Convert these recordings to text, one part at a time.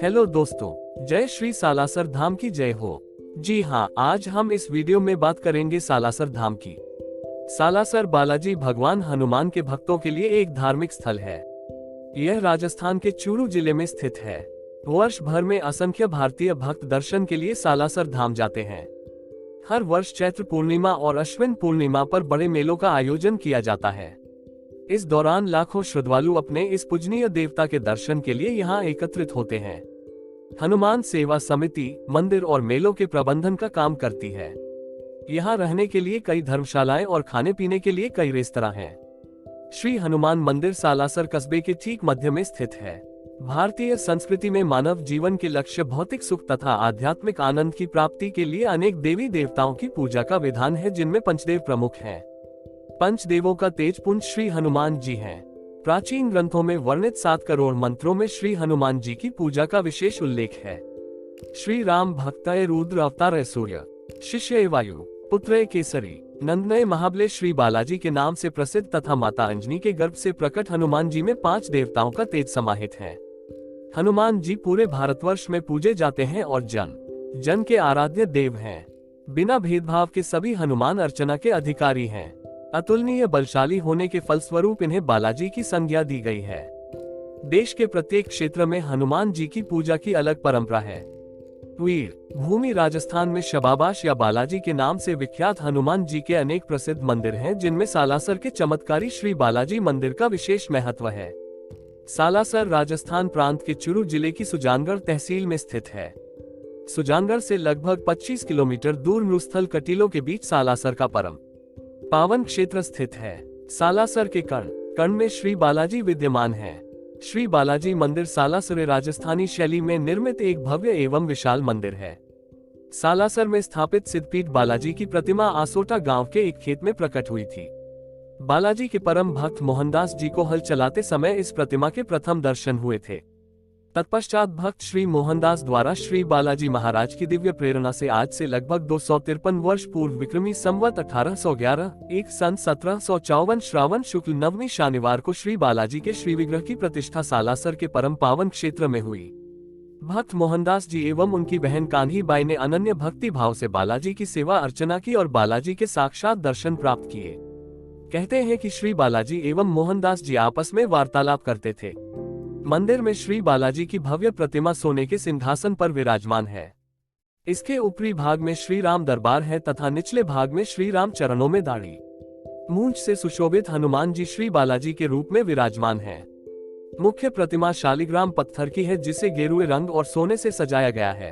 Hello दोस्तों, जय श्री सालासर धाम की जय हो। जी हाँ, आज हम इस वीडियो में बात करेंगे सालासर धाम की। सालासर बालाजी भगवान हनुमान के भक्तों के लिए एक धार्मिक स्थल है। यह राजस्थान के चूरू जिले में स्थित है। वर्ष भर में असंख्य भारतीय भक्त दर्शन के लिए सालासर धाम जाते हैं। हर वर्ष चैत्र पूर्णिमा और अश्विन पूर्णिमा पर बड़े मेलों का आयोजन किया जाता है। इस दौरान लाखों श्रद्धालु अपने इस पूजनीय देवता के दर्शन के लिए यहाँ एकत्रित होते हैं। हनुमान सेवा समिति मंदिर और मेलों के प्रबंधन का काम करती है। यहाँ रहने के लिए कई धर्मशालाएं और खाने पीने के लिए कई रेस्तरां हैं। श्री हनुमान मंदिर सालासर कस्बे के ठीक मध्य में स्थित है। भारतीय संस्कृति में मानव जीवन के लक्ष्य भौतिक सुख तथा आध्यात्मिक आनंद की प्राप्ति के लिए अनेक देवी देवताओं की पूजा का विधान है, जिनमें पंचदेव प्रमुख हैं। पंचदेवों का तेज पुंज श्री हनुमान जी हैं। प्राचीन ग्रंथों में वर्णित 7 करोड़ मंत्रों में श्री हनुमान जी की पूजा का विशेष उल्लेख है। श्री राम भक्तये रुद्र अवतार सूर्य शिष्य वायु पुत्र केसरी नंदनय महाबले श्री बालाजी के नाम से प्रसिद्ध तथा माता अंजनी के गर्भ से प्रकट हनुमान जी में 5 देवताओं का तेज समाहित है। हनुमान जी पूरे भारतवर्ष में पूजे जाते हैं और जन जन के आराध्य देव हैं। बिना भेदभाव के सभी हनुमान अर्चना के अधिकारी हैं। अतुलनीय बलशाली होने के फलस्वरूप इन्हें बालाजी की संज्ञा दी गई है। देश के प्रत्येक क्षेत्र में हनुमान जी की पूजा की अलग परंपरा है। वीर भूमि राजस्थान में शबाबाश या बालाजी के नाम से विख्यात हनुमान जी के अनेक प्रसिद्ध मंदिर हैं, जिनमें सालासर के चमत्कारी श्री बालाजी मंदिर का विशेष महत्व है। सालासर राजस्थान प्रांत के चूरू जिले की सुजानगढ़ तहसील में स्थित है। सुजानगढ़ से लगभग 25 किलोमीटर दूर नृस्थल कटीलों के बीच सालासर का परम पावन क्षेत्र स्थित है। सालासर के कर्ण में श्री बालाजी विद्यमान है। श्री बालाजी मंदिर सालासर राजस्थानी शैली में निर्मित एक भव्य एवं विशाल मंदिर है। सालासर में स्थापित सिद्धपीठ बालाजी की प्रतिमा आसोटा गांव के एक खेत में प्रकट हुई थी। बालाजी के परम भक्त मोहनदास जी को हल चलाते समय इस प्रतिमा के प्रथम दर्शन हुए थे। तत्पश्चात भक्त श्री मोहनदास द्वारा श्री बालाजी महाराज की दिव्य प्रेरणा से आज से लगभग 253 वर्ष पूर्व विक्रमी संवत 1811 एक सन 1754 श्रावण शुक्ल नवमी शनिवार को श्री बालाजी के श्री विग्रह की प्रतिष्ठा सालासर के परम पावन क्षेत्र में हुई। भक्त मोहनदास जी एवं उनकी बहन कान्ही बाई ने अनन्य भक्ति भाव से बालाजी की सेवा अर्चना की और बालाजी के साक्षात दर्शन प्राप्त किए। कहते हैं कि श्री बालाजी एवं मोहनदास जी आपस में वार्तालाप करते थे। मंदिर में श्री बालाजी की भव्य प्रतिमा सोने के सिंहासन पर विराजमान है। इसके ऊपरी भाग में श्री राम दरबार है तथा निचले भाग में श्री राम चरणों में दाढ़ी मूंछ से सुशोभित हनुमान जी श्री बालाजी के रूप में विराजमान है। मुख्य प्रतिमा शालिग्राम पत्थर की है, जिसे गेरुए रंग और सोने से सजाया गया है।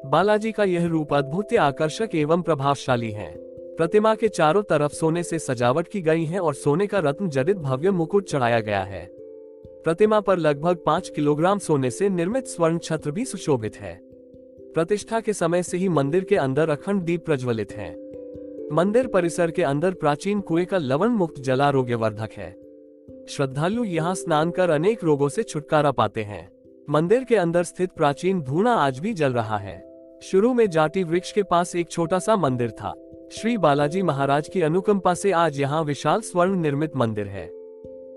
बालाजी का यह रूप अद्भुत आकर्षक एवं प्रभावशाली है। प्रतिमा के चारों तरफ सोने से सजावट की गई है और सोने का रत्न जड़ित भव्य मुकुट चढ़ाया गया है। प्रतिमा पर लगभग 5 किलोग्राम सोने से निर्मित स्वर्ण छत्र भी सुशोभित है। प्रतिष्ठा के समय से ही मंदिर के अंदर अखंड दीप प्रज्वलित हैं। मंदिर परिसर के अंदर प्राचीन कुएं का लवण मुक्त जल आरोग्यवर्धक है। श्रद्धालु यहाँ स्नान कर अनेक रोगों से छुटकारा पाते हैं। मंदिर के अंदर स्थित प्राचीन धूना आज भी जल रहा है। शुरू में जाटी वृक्ष के पास एक छोटा सा मंदिर था। श्री बालाजी महाराज की अनुकंपा से आज यहाँ विशाल स्वर्ण निर्मित मंदिर है।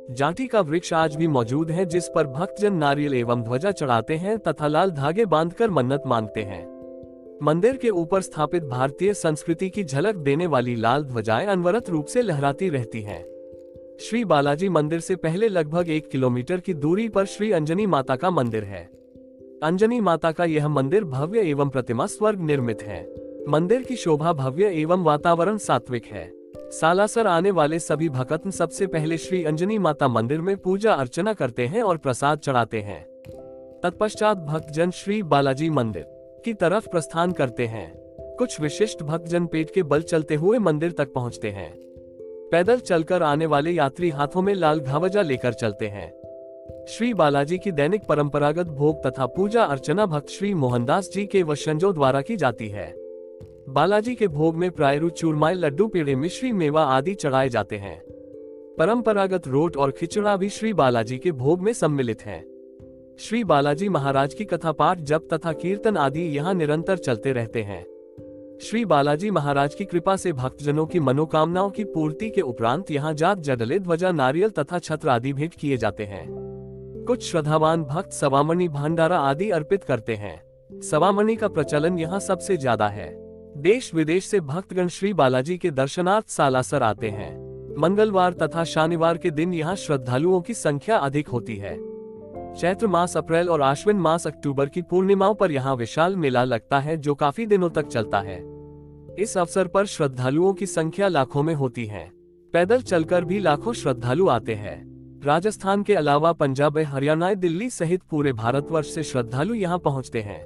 जाटी का वृक्ष आज भी मौजूद है, जिस पर भक्तजन नारियल एवं ध्वजा चढ़ाते हैं तथा लाल धागे बांधकर मन्नत मांगते हैं। मंदिर के ऊपर स्थापित भारतीय संस्कृति की झलक देने वाली लाल ध्वजाएं अनवरत रूप से लहराती रहती हैं। श्री बालाजी मंदिर से पहले लगभग 1 किलोमीटर की दूरी पर श्री अंजनी माता का मंदिर है। अंजनी माता का यह मंदिर भव्य एवं प्रतिमा स्वर्ग निर्मित है। मंदिर की शोभा भव्य एवं वातावरण सात्विक है। सालासर आने वाले सभी भक्त सबसे पहले श्री अंजनी माता मंदिर में पूजा अर्चना करते हैं और प्रसाद चढ़ाते हैं। तत्पश्चात भक्तजन श्री बालाजी मंदिर की तरफ प्रस्थान करते हैं। कुछ विशिष्ट भक्तजन पेट के बल चलते हुए मंदिर तक पहुंचते हैं। पैदल चलकर आने वाले यात्री हाथों में लाल ध्वजा लेकर चलते हैं। श्री बालाजी की दैनिक परंपरागत भोग तथा पूजा अर्चना भक्त श्री मोहनदास जी के वंशजों द्वारा की जाती है। बालाजी के भोग में प्रायरू चूरमाई लड्डू पेड़े मिश्री मेवा आदि चढ़ाए जाते हैं। परंपरागत रोट और खिचड़ा भी श्री बालाजी के भोग में सम्मिलित हैं। श्री बालाजी महाराज की कथा पाठ जप तथा कीर्तन आदि यहाँ निरंतर चलते रहते हैं। श्री बालाजी महाराज की कृपा से भक्तजनों की मनोकामनाओं की पूर्ति के उपरांत यहाँ जात जडले ध्वजा नारियल तथा छत्र आदि भेंट किए जाते हैं। कुछ श्रद्धावान भक्त सवामणि भंडारा आदि अर्पित करते हैं। सवामणि का प्रचलन यहाँ सबसे ज्यादा है। देश विदेश से भक्तगण श्री बालाजी के दर्शनार्थ सालासर आते हैं। मंगलवार तथा शनिवार के दिन यहाँ श्रद्धालुओं की संख्या अधिक होती है। चैत्र मास अप्रैल और आश्विन मास अक्टूबर की पूर्णिमाओं पर यहाँ विशाल मेला लगता है जो काफी दिनों तक चलता है। इस अवसर पर श्रद्धालुओं की संख्या लाखों में होती है। पैदल चलकर भी लाखों श्रद्धालु आते हैं। राजस्थान के अलावा पंजाब, हरियाणा, दिल्ली सहित पूरे भारतवर्ष से श्रद्धालु यहाँ पहुँचते हैं।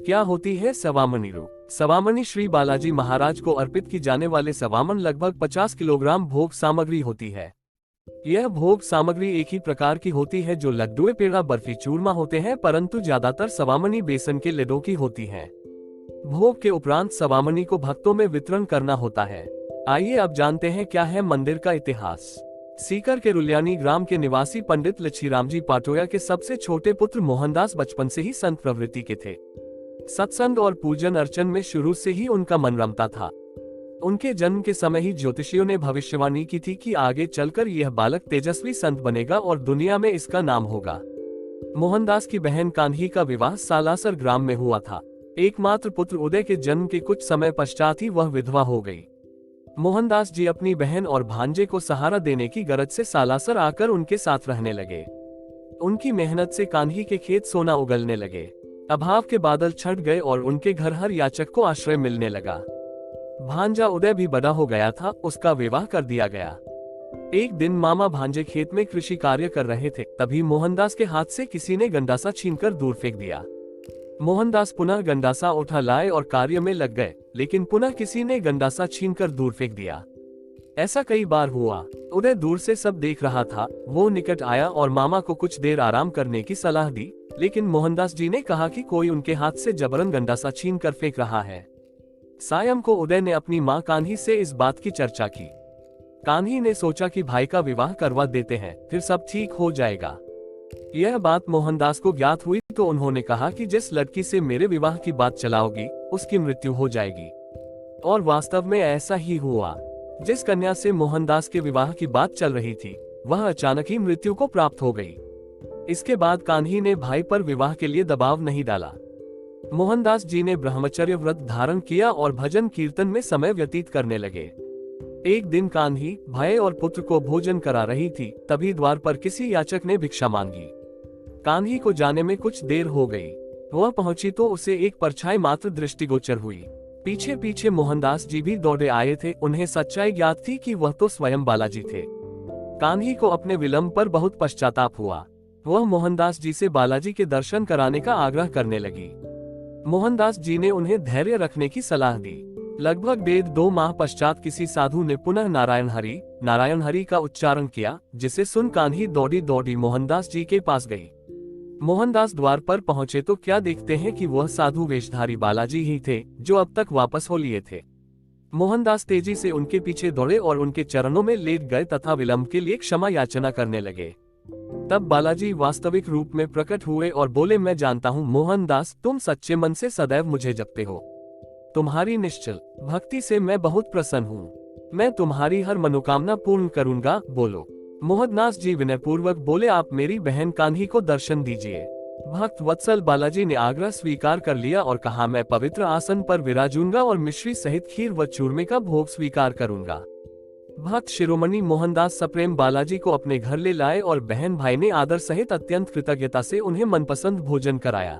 क्या होती है सवामणि रूप? सवामणि श्री बालाजी महाराज को अर्पित की जाने वाले सवामन लगभग 50 किलोग्राम भोग सामग्री होती है। यह भोग सामग्री एक ही प्रकार की होती है जो लड्डू, पेड़ा, बर्फी, चूरमा होते हैं, परंतु ज्यादातर सवामणि बेसन के लड्डू की होती है। भोग के उपरांत सवामणि को भक्तों में वितरण करना होता है। आइए अब जानते हैं क्या है मंदिर का इतिहास। सीकर के रुलियानी ग्राम के निवासी पंडित लच्छीराम जी पाटोया के सबसे छोटे पुत्र मोहनदास बचपन से ही संत प्रवृत्ति के थे। सत्संग और पूजन अर्चन में शुरू से ही उनका मन रमता था। उनके जन्म के समय ही ज्योतिषियों ने भविष्यवाणी की थी कि आगे चलकर यह बालक तेजस्वी संत बनेगा और दुनिया में इसका नाम होगा। मोहनदास की बहन कान्ही का विवाह सालासर ग्राम में हुआ था। एकमात्र पुत्र उदय के जन्म के कुछ समय पश्चात ही वह विधवा हो गई। मोहनदास जी अपनी बहन और भांजे को सहारा देने की गरज से सालासर आकर उनके साथ रहने लगे। उनकी मेहनत से कान्ही के खेत सोना उगलने लगे। अभाव के बादल छट गए और उनके घर हर याचक को आश्रय मिलने लगा। भांजा उदय भी बड़ा हो गया था, उसका विवाह कर दिया गया। एक दिन मामा भांजे खेत में कृषि कार्य कर रहे थे, तभी मोहनदास के हाथ से किसी ने गंडासा छीनकर दूर फेंक दिया। मोहनदास पुनः गंडासा उठा लाए और कार्य में लग गए, लेकिन पुनः किसी ने गंडासा छीनकर दूर फेंक दिया। ऐसा कई बार हुआ। उदय दूर से सब देख रहा था। वो निकट आया और मामा को कुछ देर आराम करने की सलाह दी, लेकिन मोहनदास जी ने कहा कि कोई उनके हाथ से जबरन गंडासा छीन कर फेंक रहा है। सायं को उदय ने अपनी मां कान्ही से इस बात की चर्चा की। कान्ही ने सोचा कि भाई का विवाह करवा देते हैं, फिर सब ठीक हो जाएगा। यह बात मोहनदास को ज्ञात हुई तो उन्होंने कहा कि जिस लड़की से मेरे विवाह की बात चलाओगी उसकी मृत्यु हो जाएगी। और वास्तव में ऐसा ही हुआ। जिस कन्या से मोहनदास के विवाह की बात चल रही थी वह अचानक ही मृत्यु को प्राप्त हो गई। इसके बाद कान्ही ने भाई पर विवाह के लिए दबाव नहीं डाला। मोहनदास जी ने ब्रह्मचर्य व्रत धारण किया और भजन कीर्तन में समय व्यतीत करने लगे। एक दिन कान्ही भाई और पुत्र को भोजन करा रही थी, तभी द्वार पर किसी याचक ने भिक्षा मांगी। कान्ही को जाने में कुछ देर हो गई। वह पहुंची तो उसे एक परछाई मात्र दृष्टिगोचर हुई। पीछे पीछे मोहनदास जी भी दौड़े आए थे। उन्हें सच्चाई ज्ञात थी कि वह तो स्वयं बालाजी थे। कान्ही को अपने विलंब पर बहुत पश्चाताप हुआ। वह मोहनदास जी से बालाजी के दर्शन कराने का आग्रह करने लगी। मोहनदास जी ने उन्हें धैर्य रखने की सलाह दी। लगभग 1.5-2 माह पश्चात किसी साधु ने पुनः नारायण हरि का उच्चारण किया, जिसे सुन कान्ही दौड़ी दौड़ी मोहनदास जी के पास गई। मोहनदास द्वार पर पहुंचे तो क्या देखते हैं कि वह साधु वेशधारी बालाजी ही थे जो अब तक वापस हो लिए थे। मोहनदास तेजी से उनके पीछे दौड़े और उनके चरणों में लेट गए तथा विलंब के लिए क्षमा याचना करने लगे। तब बालाजी वास्तविक रूप में प्रकट हुए और बोले, मैं जानता हूँ मोहनदास, तुम सच्चे मन से सदैव मुझे जपते हो। तुम्हारी निश्चल भक्ति से मैं बहुत प्रसन्न हूँ। मैं तुम्हारी हर मनोकामना पूर्ण करूंगा। बोलो। मोहनदास जी विनय पूर्वक बोले, आप मेरी बहन कान्ही को दर्शन दीजिए। भक्त वत्सल बालाजी ने आग्रह स्वीकार कर लिया और कहा, मैं पवित्र आसन पर विराजूंगा और मिश्री सहित खीर व चूरमे का भोग स्वीकार करूंगा। भक्त शिरोमणि मोहनदास सप्रेम बालाजी को अपने घर ले लाए और बहन भाई ने आदर सहित अत्यंत कृतज्ञता से उन्हें मनपसंद भोजन कराया।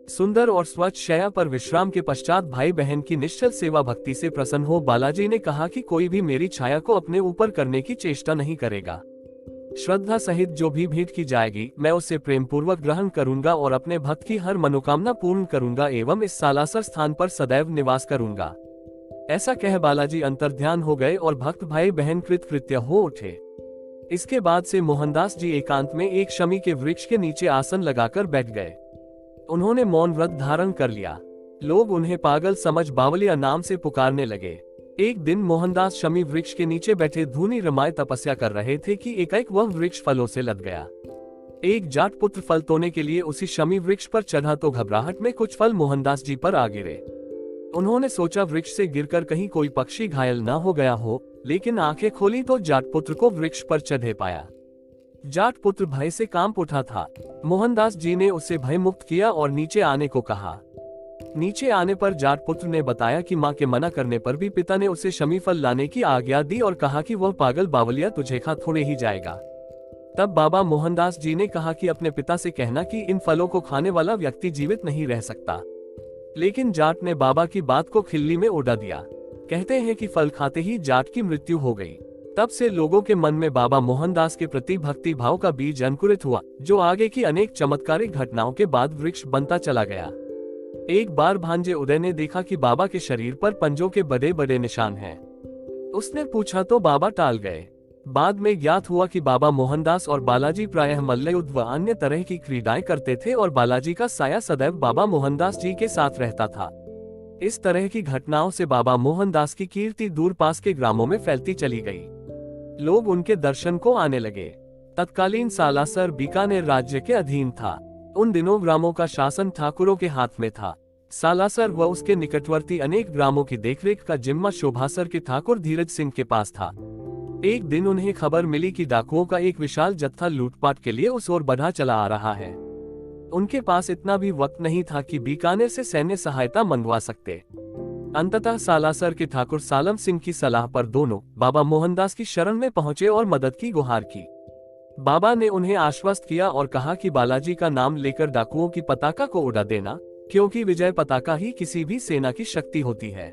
सुंदर और स्वच्छ शैया पर विश्राम के पश्चात भाई बहन की निश्चल सेवा भक्ति से प्रसन्न हो बालाजी ने कहा कि कोई भी मेरी छाया को अपने ऊपर करने की चेष्टा नहीं करेगा। श्रद्धा सहित जो भी भेंट की जाएगी मैं उसे प्रेम पूर्वक ग्रहण करूंगा और अपने भक्त की हर मनोकामना पूर्ण करूंगा एवं इस सालासर स्थान पर सदैव निवास करूंगा। ऐसा कह बालाजी अंतर्ध्यान हो गए और भक्त भाई बहन कृतकृत्य हो उठे। इसके बाद से मोहनदास जी एकांत में एक शमी के वृक्ष के नीचे आसन लगाकर बैठ गए। उन्होंने मौन व्रत धारण कर लिया। लोग उन्हें पागल समझ बावलिया नाम से पुकारने लगे। एक दिन मोहनदास शमी वृक्ष के नीचे बैठे धूनी रमाए तपस्या कर रहे थे कि एकाएक वह वृक्ष फलों से लद गया। एक जाट पुत्र फल तोड़ने के लिए उसी शमी वृक्ष पर चढ़ा तो घबराहट में कुछ फल मोहनदास जी पर आ गिरे। उन्होंने सोचा वृक्ष से गिरकर कहीं कोई पक्षी घायल न हो गया हो, लेकिन आंखें खोली तो जाट पुत्र को वृक्ष पर चढ़े पाया। जाट पुत्र भय से कांप उठा था। मोहनदास जी ने उसे भय मुक्त किया और नीचे आने को कहा। नीचे आने पर जाट पुत्र ने बताया कि मां के मना करने पर भी पिता ने उसे शमी फल लाने की आज्ञा दी और कहा कि वह पागल बावलिया तुझे खा थोड़े ही जाएगा। तब बाबा मोहनदास जी ने कहा कि अपने पिता से कहना कि इन फलों को खाने वाला व्यक्ति जीवित नहीं रह सकता। लेकिन जाट ने बाबा की बात को खिल्ली में उड़ा दिया। कहते हैं कि फल खाते ही जाट की मृत्यु हो गई। तब से लोगों के मन में बाबा मोहनदास के प्रति भक्ति भाव का बीज अंकुरित हुआ, जो आगे की अनेक चमत्कारिक घटनाओं के बाद वृक्ष बनता चला गया। एक बार भांजे उदय ने देखा कि बाबा के शरीर पर पंजों के बड़े बड़े निशान हैं। उसने पूछा तो बाबा टाल गए। बाद में ज्ञात हुआ कि बाबा मोहनदास और बालाजी प्रायः मल्लयुद्ध व अन्य तरह की क्रीडाएं करते थे और बालाजी का साया सदैव बाबा मोहनदास जी के साथ रहता था। इस तरह की घटनाओं से बाबा मोहनदास की कीर्ति दूर पास के ग्रामों में फैलती चली गई। लोग उनके दर्शन को आने लगे। तत्कालीन सालासर बीकानेर राज्य के अधीन था। उन दिनों ग्रामों का शासन ठाकुरों के हाथ में था। सालासर व उसके निकटवर्ती अनेक ग्रामों की देखरेख का जिम्मा शोभासर के ठाकुर धीरज सिंह के पास था। एक दिन उन्हें खबर मिली कि डाकुओं का एक विशाल जत्था लूटपाट के लिए उस ओर बढ़ा चला आ रहा है। उनके पास इतना भी वक्त नहीं था कि बीकानेर से सैन्य सहायता मंगवा सकते। अंततः सालासर के ठाकुर सालम सिंह की सलाह पर दोनों बाबा मोहनदास की शरण में पहुंचे और मदद की गुहार की। बाबा ने उन्हें आश्वस्त किया और कहा कि बालाजी का नाम लेकर डाकुओं की पताका को उड़ा देना, क्योंकि विजय पताका ही किसी भी सेना की शक्ति होती है।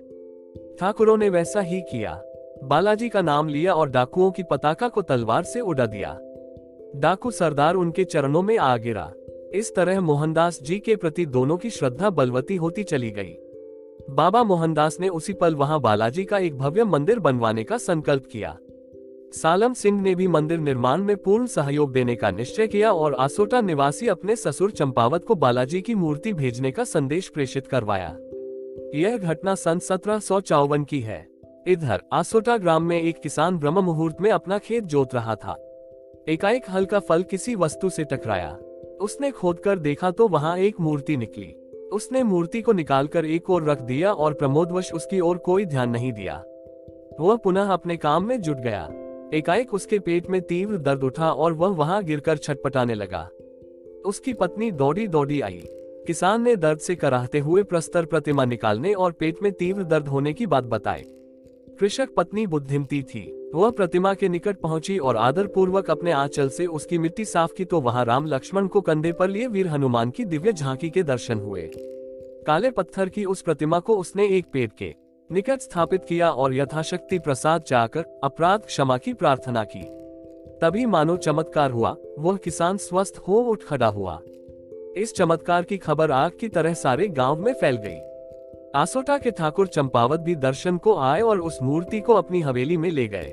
ठाकुरों ने वैसा ही किया। बालाजी का नाम लिया और डाकुओं की पताका को तलवार से उड़ा दिया। डाकू सरदार उनके चरणों में आ गिरा। इस तरह मोहनदास जी के प्रति दोनों की श्रद्धा बलवती होती चली गई। बाबा मोहनदास ने उसी पल वहां बालाजी का एक भव्य मंदिर बनवाने का संकल्प किया। सालम सिंह ने भी मंदिर निर्माण में पूर्ण सहयोग देने का निश्चय किया और आसोटा निवासी अपने ससुर चंपावत को बालाजी की मूर्ति भेजने का संदेश प्रेषित करवाया। यह घटना सन 1754 की है। इधर आसोटा ग्राम में एक किसान ब्रह्म मुहूर्त में अपना खेत जोत रहा था। एकाएक हल्का फल किसी वस्तु से टकराया। उसने खोदकर देखा तो वहां एक मूर्ति निकली। उसने मूर्ति को निकालकर एक ओर रख दिया और प्रमोदवश उसकी ओर कोई ध्यान नहीं दिया। वह पुनः अपने काम में जुट गया। एकाएक उसके पेट में तीव्र दर्द उठा और वह वहां गिरकर छटपटाने लगा। उसकी पत्नी दौड़ी दौड़ी आई। किसान ने दर्द से कराहते हुए प्रस्तर प्रतिमा निकालने और पेट में तीव्र दर्द होने की बात बताई। कृषक पत्नी बुद्धिमती थी। वह प्रतिमा के निकट पहुंची और आदर पूर्वक अपने आंचल से उसकी मिट्टी साफ की तो वहां राम लक्ष्मण को कंधे पर लिए वीर हनुमान की दिव्य झांकी के दर्शन हुए। काले पत्थर की उस प्रतिमा को उसने एक पेड़ के निकट स्थापित किया और यथाशक्ति प्रसाद चाहकर अपराध क्षमा की प्रार्थना की। तभी मानो चमत्कार हुआ। वह किसान स्वस्थ हो उठ खड़ा हुआ। इस चमत्कार की खबर आग की तरह सारे गांव में फैल गई। आसोटा के ठाकुर चंपावत भी दर्शन को आए और उस मूर्ति को अपनी हवेली में ले गए।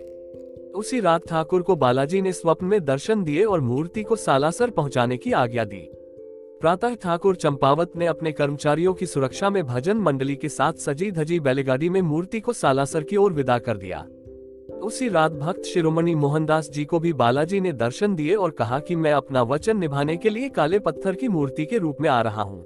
उसी रात ठाकुर को बालाजी ने स्वप्न में दर्शन दिए और मूर्ति को सालासर पहुंचाने की आज्ञा दी। प्रातः ठाकुर चंपावत ने अपने कर्मचारियों की सुरक्षा में भजन मंडली के साथ सजी धजी बैलगाड़ी में मूर्ति को सालासर की ओर विदा कर दिया। उसी रात भक्त शिरोमणि मोहनदास जी को भी बालाजी ने दर्शन दिए और कहा कि मैं अपना वचन निभाने के लिए काले पत्थर की मूर्ति के रूप में आ रहा हूँ।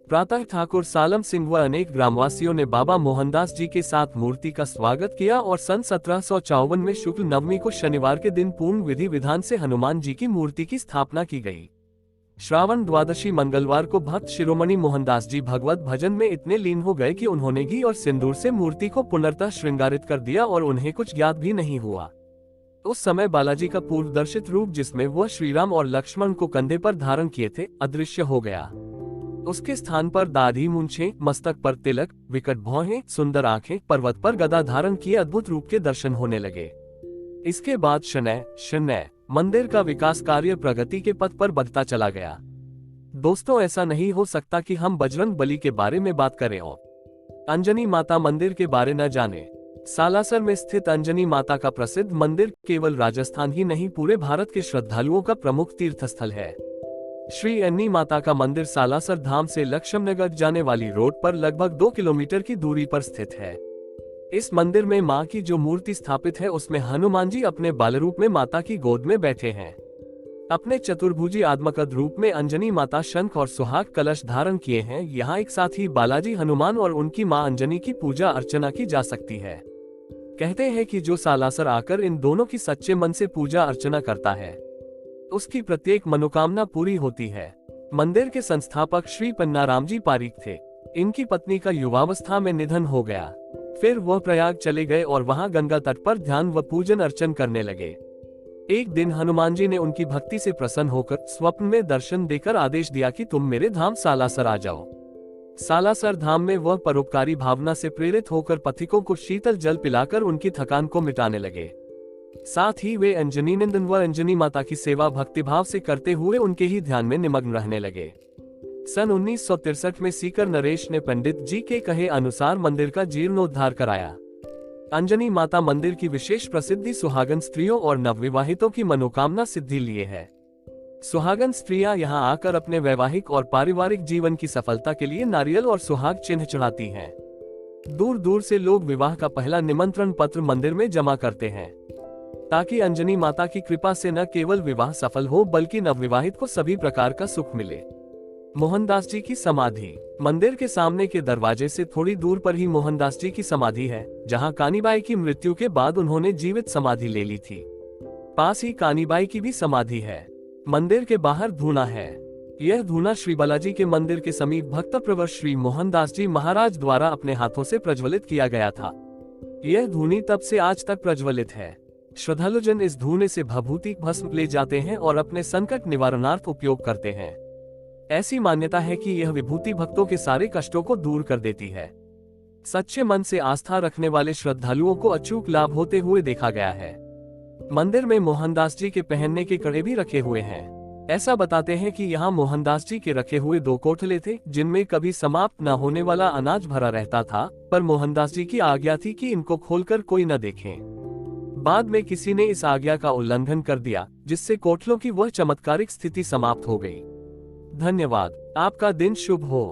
प्रातः ठाकुर सालम सिंह व अनेक ग्रामवासियों ने बाबा मोहनदास जी के साथ मूर्ति का स्वागत किया और सन 1754 में शुक्ल नवमी को शनिवार के दिन पूर्ण विधि विधान से हनुमान जी की मूर्ति की स्थापना की गई। श्रावण द्वादशी मंगलवार को भक्त शिरोमणि मोहनदास जी भगवत भजन में इतने लीन हो गए कि उन्होंने घी और सिंदूर से मूर्ति को पुनर्तः श्रृंगारित कर दिया और उन्हें कुछ ज्ञात भी नहीं हुआ। उस समय बालाजी का पूर्व दर्शित रूप, जिसमें वह श्रीराम और लक्ष्मण को कंधे पर धारण किए थे, अदृश्य हो गया। उसके स्थान पर दाढ़ी मूंछें, मस्तक पर तिलक, विकट भौहें, सुंदर आंखें, पर्वत पर गदा धारण किए अद्भुत रूप के दर्शन होने लगे। इसके बाद शनैः शनैः मंदिर का विकास कार्य प्रगति के पथ पर बढ़ता चला गया। दोस्तों, ऐसा नहीं हो सकता कि हम बजरंग बली के बारे में बात करें और अंजनी माता मंदिर के बारे न जाने। सालासर में स्थित अंजनी माता का प्रसिद्ध मंदिर केवल राजस्थान ही नहीं, पूरे भारत के श्रद्धालुओं का प्रमुख तीर्थस्थल है। श्री अन्नी माता का मंदिर सालासर धाम से लक्ष्मणनगर जाने वाली रोड पर लगभग 2 किलोमीटर की दूरी पर स्थित है। इस मंदिर में मां की जो मूर्ति स्थापित है उसमें हनुमान जी अपने बालरूप में माता की गोद में बैठे हैं। अपने चतुर्भुजी आत्मकद रूप में अंजनी माता शंख और सुहाग कलश धारण किए हैं। यहाँ एक साथ ही बालाजी, हनुमान और उनकी मां अंजनी की पूजा अर्चना की जा सकती है। कहते हैं कि जो सालासर आकर इन दोनों की सच्चे मन से पूजा अर्चना करता है, उसकी प्रत्येक मनोकामना पूरी होती है। मंदिर के संस्थापक श्री पन्नाराम जी पारीक थे। इनकी पत्नी का युवावस्था में निधन हो गया। फिर वह प्रयाग चले गए और वहां गंगा तट पर ध्यान व पूजन अर्चन करने लगे। एक दिन हनुमान जी ने उनकी भक्ति से प्रसन्न होकर स्वप्न में दर्शन देकर आदेश दिया कि तुम मेरे धाम सालासर आ जाओ। सालासर धाम में वह परोपकारी भावना से प्रेरित होकर पथिकों को शीतल जल पिलाकर उनकी थकान को मिटाने लगे। साथ ही वे अंजनी नंदन व अंजनी माता की सेवा भक्तिभाव से करते हुए उनके ही ध्यान में निमग्न रहने लगे। सन 1963 में सीकर नरेश ने पंडित जी के कहे अनुसार मंदिर का जीर्णोद्धार कराया। अंजनी माता मंदिर की विशेष प्रसिद्धि सुहागन स्त्रियों और नवविवाहितों की मनोकामना सिद्धि लिए है। सुहागन स्त्रियां यहां आकर अपने वैवाहिक और पारिवारिक जीवन की सफलता के लिए नारियल और सुहाग चिन्ह चढ़ाती हैं। दूर दूर से लोग विवाह का पहला निमंत्रण पत्र मंदिर में जमा करते हैं, ताकि अंजनी माता की कृपा से न केवल विवाह सफल हो बल्कि नवविवाहित को सभी प्रकार का सुख मिले। मोहनदास जी की समाधि। मंदिर के सामने के दरवाजे से थोड़ी दूर पर ही मोहनदास जी की समाधि है, जहां कानीबाई की मृत्यु के बाद उन्होंने जीवित समाधि ले ली थी। पास ही कानीबाई की भी समाधि है। मंदिर के बाहर धूना है। यह धूना श्री बालाजी के मंदिर के समीप भक्त प्रवर श्री मोहनदास जी महाराज द्वारा अपने हाथों से प्रज्वलित किया गया था। यह धूनी तब से आज तक प्रज्वलित है। श्रद्धालुजन इस धूने से भभूति भस्म ले जाते हैं और अपने संकट निवारणार्थ उपयोग करते हैं। ऐसी मान्यता है कि यह विभूति भक्तों के सारे कष्टों को दूर कर देती है। सच्चे मन से आस्था रखने वाले श्रद्धालुओं को अचूक लाभ होते हुए देखा गया है। मंदिर में मोहनदास जी के पहनने के कड़े भी रखे हुए हैं। ऐसा बताते हैं कि यहाँ मोहनदास जी के रखे हुए 2 कोठले थे, जिनमें कभी समाप्त न होने वाला अनाज भरा रहता था, पर मोहनदास जी की आज्ञा थी कि इनको खोलकर कोई न देखे। बाद में किसी ने इस आज्ञा का उल्लंघन कर दिया, जिससे कोठलों की वह चमत्कारिक स्थिति समाप्त हो गई। धन्यवाद। आपका दिन शुभ हो।